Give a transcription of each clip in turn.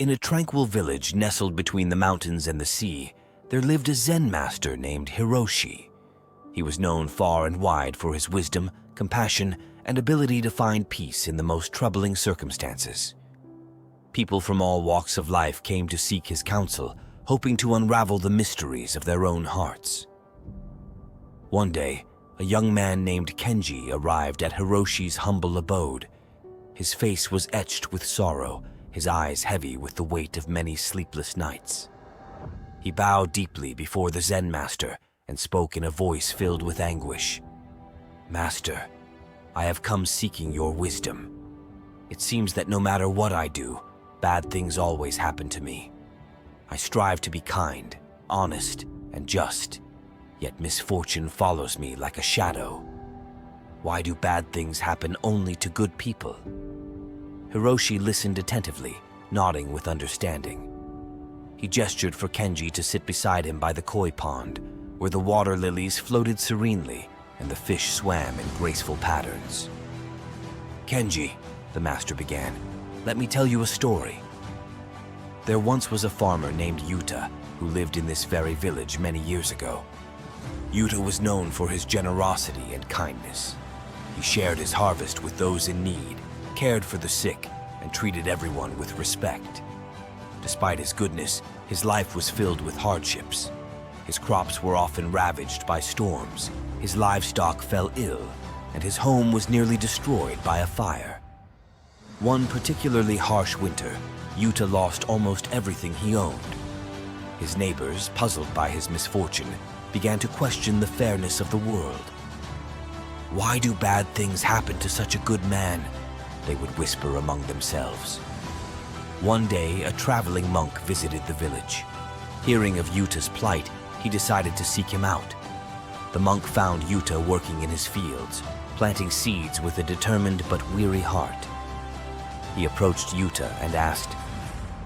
In a tranquil village nestled between the mountains and the sea, there lived a Zen master named Hiroshi. He was known far and wide for his wisdom, compassion, and ability to find peace in the most troubling circumstances. People from all walks of life came to seek his counsel, hoping to unravel the mysteries of their own hearts. One day, a young man named Kenji arrived at Hiroshi's humble abode. His face was etched with sorrow, his eyes heavy with the weight of many sleepless nights. He bowed deeply before the Zen master and spoke in a voice filled with anguish. "Master, I have come seeking your wisdom. It seems that no matter what I do, bad things always happen to me. I strive to be kind, honest, and just, yet misfortune follows me like a shadow. Why do bad things happen only to good people?" Hiroshi listened attentively, nodding with understanding. He gestured for Kenji to sit beside him by the koi pond, where the water lilies floated serenely and the fish swam in graceful patterns. "Kenji," the master began, "let me tell you a story. There once was a farmer named Yuta who lived in this very village many years ago. Yuta was known for his generosity and kindness. He shared his harvest with those in need, cared for the sick, and treated everyone with respect. Despite his goodness, his life was filled with hardships. His crops were often ravaged by storms, his livestock fell ill, and his home was nearly destroyed by a fire. One particularly harsh winter, Yuta lost almost everything he owned. His neighbors, puzzled by his misfortune, began to question the fairness of the world. "Why do bad things happen to such a good man?" they would whisper among themselves. One day, a traveling monk visited the village. Hearing of Yuta's plight, he decided to seek him out. The monk found Yuta working in his fields, planting seeds with a determined but weary heart. He approached Yuta and asked,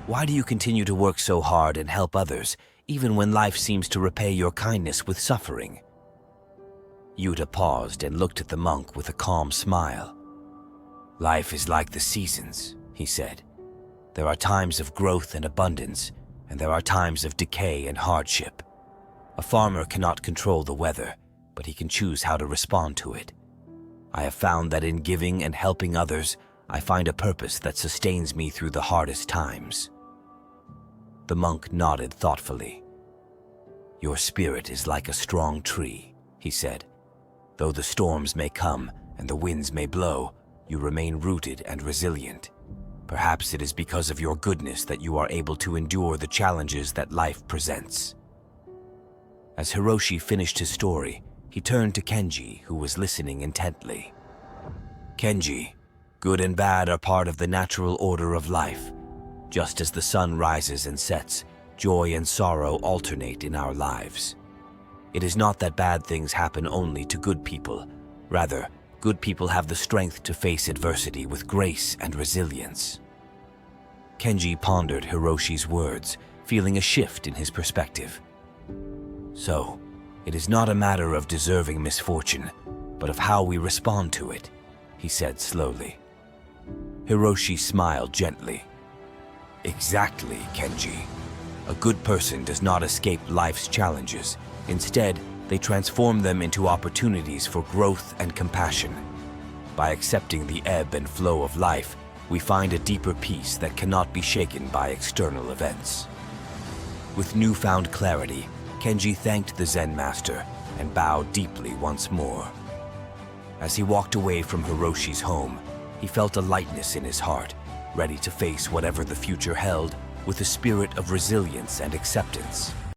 "Why do you continue to work so hard and help others, even when life seems to repay your kindness with suffering?" Yuta paused and looked at the monk with a calm smile. "Life is like the seasons," he said. "There are times of growth and abundance, and there are times of decay and hardship. A farmer cannot control the weather, but he can choose how to respond to it. I have found that in giving and helping others, I find a purpose that sustains me through the hardest times." The monk nodded thoughtfully. "Your spirit is like a strong tree," he said. "Though the storms may come and the winds may blow, you remain rooted and resilient. Perhaps it is because of your goodness that you are able to endure the challenges that life presents." As Hiroshi finished his story, he turned to Kenji, who was listening intently. "Kenji, good and bad are part of the natural order of life. Just as the sun rises and sets, joy and sorrow alternate in our lives. It is not that bad things happen only to good people. Rather, good people have the strength to face adversity with grace and resilience." Kenji pondered Hiroshi's words, feeling a shift in his perspective. "So, it is not a matter of deserving misfortune, but of how we respond to it," he said slowly. Hiroshi smiled gently. "Exactly, Kenji. A good person does not escape life's challenges. Instead, they transform them into opportunities for growth and compassion. By accepting the ebb and flow of life, we find a deeper peace that cannot be shaken by external events." With newfound clarity, Kenji thanked the Zen master and bowed deeply once more. As he walked away from Hiroshi's home, he felt a lightness in his heart, ready to face whatever the future held with a spirit of resilience and acceptance.